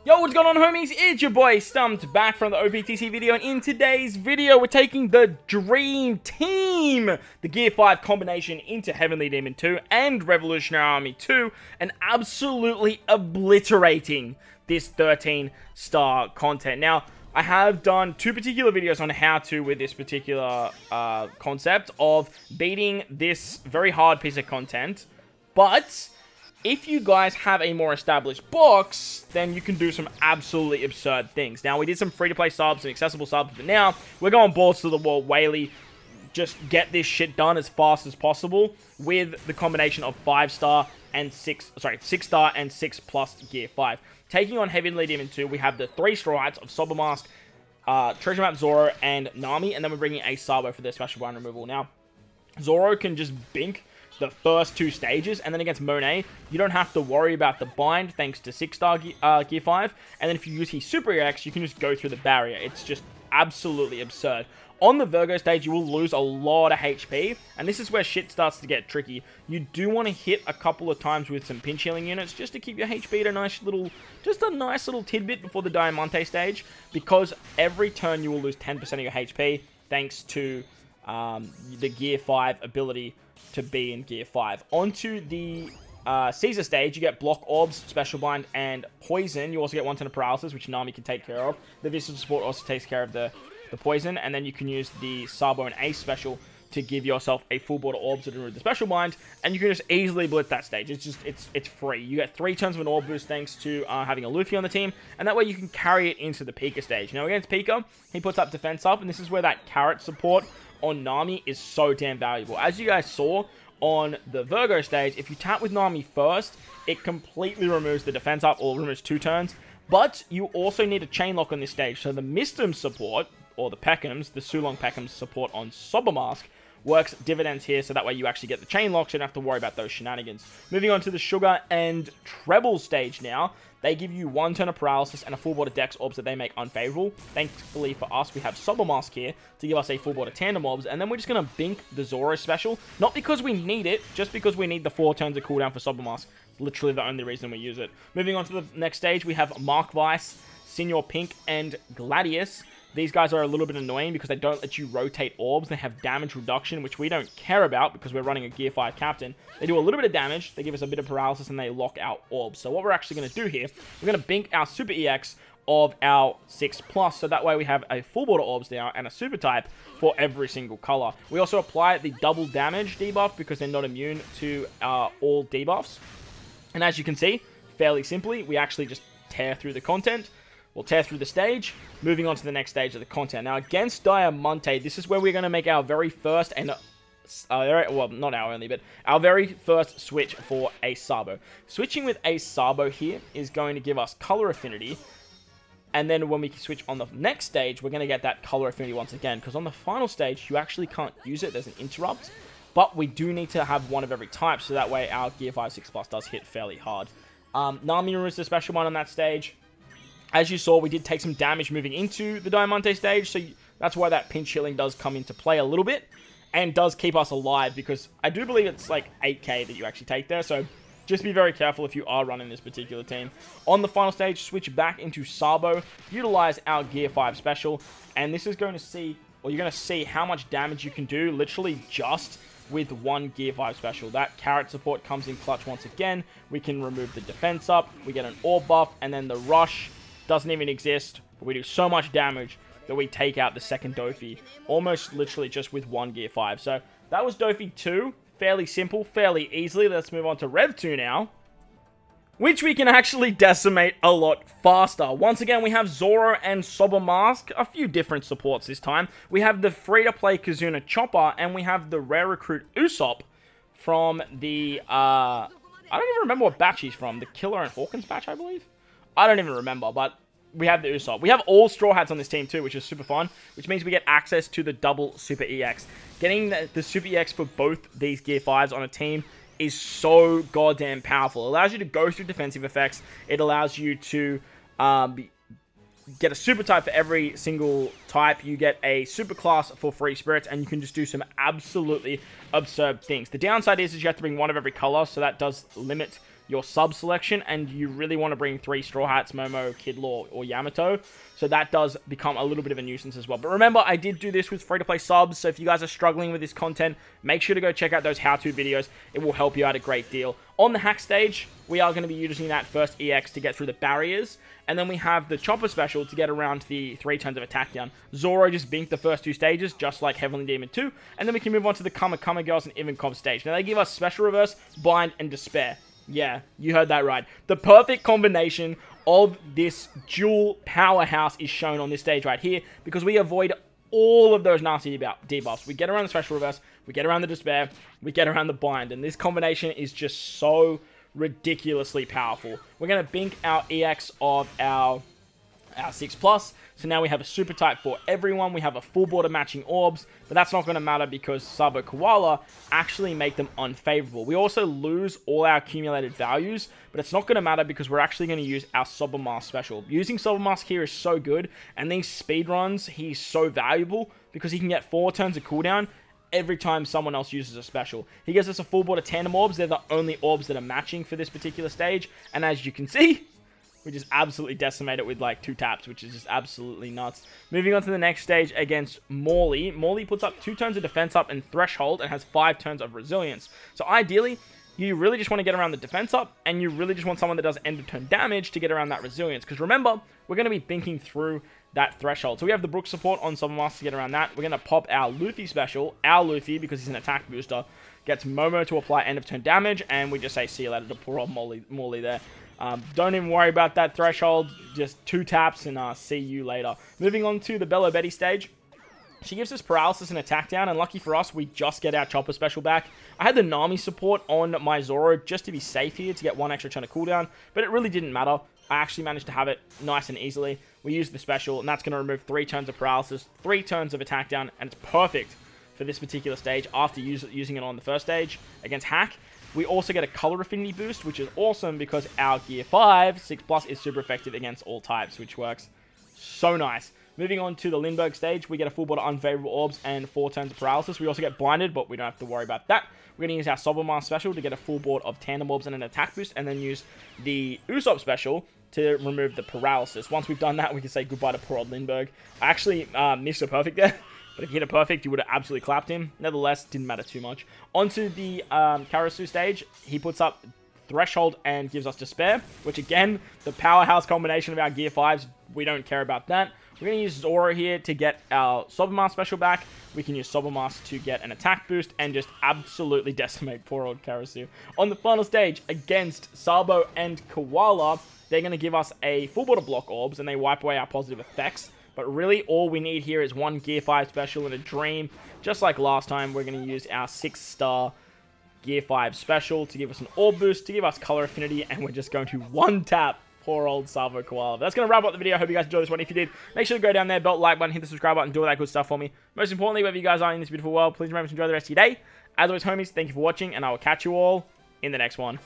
Yo, what's going on, homies? It's your boy StumpD back from the OPTC video, and in today's video we're taking the Dream Team, the Gear 5 combination into Heavenly Demon 2 and Revolutionary Army 2, and absolutely obliterating this 13-star content. Now, I have done two particular videos on how to with this particular concept of beating this very hard piece of content, but if you guys have a more established box, then you can do some absolutely absurd things. Now, we did some free-to-play subs and accessible subs, but now we're going balls to the wall, whaley. Just get this shit done as fast as possible with the combination of 5-star and 6-star and 6+ Gear 5. Taking on Heavenly Demon 2, we have the 3 Straw Hats of Sober Mask, Treasure Map Zoro, and Nami, and then we're bringing a Sabo for their special bind removal. Now, Zoro can just bink the first 2 stages, and then against Monet, you don't have to worry about the bind thanks to 6-star Gear 5, and then if you use his Super EX, you can just go through the barrier. It's just absolutely absurd. On the Virgo stage, you will lose a lot of HP, and this is where shit starts to get tricky. You do want to hit a couple of times with some pinch healing units just to keep your HP at a nice little, tidbit before the Diamante stage, because every turn you will lose 10% of your HP thanks to the Gear 5 ability to be in Gear 5. Onto the Caesar stage, you get Block Orbs, Special Bind, and Poison. You also get 1 turn of Paralysis, which Nami can take care of. The Visual Support also takes care of the Poison, and then you can use the Sabo and Ace special to give yourself a full board of Orbs to remove the Special Bind, and you can just easily blitz that stage. It's free. You get 3 turns of an Orb boost thanks to having a Luffy on the team, and that way you can carry it into the Pika stage. Now against Pika, he puts up Defense Up, and this is where that Carrot support on Nami is so damn valuable. As you guys saw on the Virgo stage, if you tap with Nami first, it completely removes the Defense Up, or removes 2 turns, but you also need a Chain Lock on this stage, so the Mistum support, or the Peckhams, the Sulong Peckhams support on Sober Mask, works dividends here, so that way you actually get the Chain Lock, so you don't have to worry about those shenanigans. Moving on to the Sugar and Treble stage now. They give you 1 turn of Paralysis and a full board of Dex Orbs that they make unfavorable. Thankfully for us, we have Sober Mask here to give us a full board of Tandem Orbs, and then we're just going to bink the Zoro special. Not because we need it, just because we need the 4 turns of cooldown for Sober Mask. Literally the only reason we use it. Moving on to the next stage, we have Mark Vice, Senior Pink, and Gladius. These guys are a little bit annoying because they don't let you rotate orbs. They have damage reduction, which we don't care about because we're running a Gear 5 captain. They do a little bit of damage, they give us a bit of paralysis, and they lock out orbs. So what we're actually going to do here, we're going to bink our Super EX of our 6+, so that way we have a full board of orbs now and a super type for every single color. We also apply the double damage debuff because they're not immune to all debuffs. And as you can see, fairly simply, we actually just tear through the content. We'll tear through the stage, moving on to the next stage of the content. Now, against Diamante, this is where we're going to make our very first, and well, not our only, but our very first switch for a Sabo. Switching with a Sabo here is going to give us color affinity, and then when we switch on the next stage, we're going to get that color affinity once again, because on the final stage, you actually can't use it. There's an interrupt, but we do need to have 1 of every type, so that way our Gear 5 6+ does hit fairly hard. Nami removes the special one on that stage. As you saw, we did take some damage moving into the Diamante stage, so that's why that pinch healing does come into play a little bit, and does keep us alive, because I do believe it's like 8k that you actually take there, so just be very careful if you are running this particular team. On the final stage, switch back into Sabo, utilize our Gear 5 special, and this is going to see, or you're going to see how much damage you can do, literally just with 1 Gear 5 special. That Carrot support comes in clutch once again. We can remove the defense up, we get an orb buff, and then the rush doesn't even exist, but we do so much damage that we take out the second Doffy, almost literally just with 1 Gear 5. So that was Doffy 2, fairly simple, fairly easily. Let's move on to Rev 2 now, which we can actually decimate a lot faster. Once again, we have Zoro and Sober Mask, a few different supports this time. We have the free-to-play Kazuna Chopper, and we have the rare recruit Usopp from the, I don't even remember what batch he's from, the Killer and Hawkins batch, I believe? I don't even remember, but we have the Usopp. We have all Straw Hats on this team too, which is super fun, which means we get access to the double Super EX. Getting the Super EX for both these Gear 5s on a team is so goddamn powerful. It allows you to go through defensive effects. It allows you to get a super type for every single type. You get a super class for free spirits, and you can just do some absolutely absurd things. The downside is you have to bring 1 of every color, so that does limit your sub selection, and you really want to bring 3 Straw Hats, Momo, Kidlaw, or Yamato. So that does become a little bit of a nuisance as well. But remember, I did do this with free-to-play subs, so if you guys are struggling with this content, make sure to go check out those how-to videos. It will help you out a great deal. On the hack stage, we are going to be using that first EX to get through the barriers, and then we have the Chopper Special to get around the 3 turns of attack down. Zoro just binked the first 2 stages, just like Heavenly Demon 2, and then we can move on to the Kama Kama Girls and Ivankov stage. Now, they give us Special Reverse, Bind, and Despair. Yeah, you heard that right. The perfect combination of this dual powerhouse is shown on this stage right here, because we avoid all of those nasty debuffs. We get around the Special Reverse, we get around the Despair, we get around the Bind, and this combination is just so ridiculously powerful. We're going to bink our EX of our 6+, so now we have a super type for everyone. We have a full board of matching orbs, but that's not going to matter because Sabo Koala actually make them unfavorable. We also lose all our accumulated values, but it's not going to matter because we're actually going to use our Sober Mask special. Using Sober Mask here is so good, and these speed runs, he's so valuable because he can get 4 turns of cooldown every time someone else uses a special. He gives us a full board of tandem orbs. They're the only orbs that are matching for this particular stage, and as you can see, we just absolutely decimate it with like 2 taps, which is just absolutely nuts. Moving on to the next stage against Morley. Morley puts up 2 turns of defense up and threshold and has 5 turns of resilience. So ideally, you really just want to get around the defense up, and you really just want someone that does end of turn damage to get around that resilience. Because remember, we're going to be binking through that threshold. So we have the Brook support on Summer Mask to get around that. We're going to pop our Luffy special. Our Luffy, because he's an attack booster, gets Momo to apply end of turn damage, and we just say see you later to poor old Morley there. Don't even worry about that threshold. Just 2 taps and see you later. Moving on to the Bello Betty stage. She gives us paralysis and attack down, and lucky for us, we just get our Chopper special back. I had the Nami support on my Zoro just to be safe here to get 1 extra turn of cooldown, but it really didn't matter. I actually managed to have it nice and easily. We used the special, and that's going to remove 3 turns of paralysis, 3 turns of attack down, and it's perfect for this particular stage after using it on the first stage against Hack. We also get a color affinity boost, which is awesome because our Gear 5, 6+, is super effective against all types, which works so nice. Moving on to the Lindbergh stage, we get a full board of unfavorable orbs and 4 turns of paralysis. We also get blinded, but we don't have to worry about that. We're going to use our Sober Mask special to get a full board of tandem orbs and an attack boost, and then use the Usopp special to remove the paralysis. Once we've done that, we can say goodbye to poor old Lindbergh. I actually missed a perfect there. But if you hit it perfect, you would have absolutely clapped him. Nevertheless, didn't matter too much. Onto the Karasu stage, he puts up Threshold and gives us Despair, which again, the powerhouse combination of our Gear 5s, we don't care about that. We're going to use Zoro here to get our Sober Mask special back. We can use Sober Mask to get an attack boost and just absolutely decimate poor old Karasu. On the final stage, against Sabo and Koala, they're going to give us a full board of block orbs, and they wipe away our positive effects. But really, all we need here is 1 Gear 5 special and a Dream. Just like last time, we're going to use our 6-star Gear 5 special to give us an orb boost, to give us color affinity, and we're just going to 1-tap poor old Sabo Koala. But that's going to wrap up the video. I hope you guys enjoyed this one. If you did, make sure to go down there, belt the like button, hit the subscribe button, do all that good stuff for me. Most importantly, wherever you guys are in this beautiful world, please remember to enjoy the rest of your day. As always, homies, thank you for watching, and I will catch you all in the next one.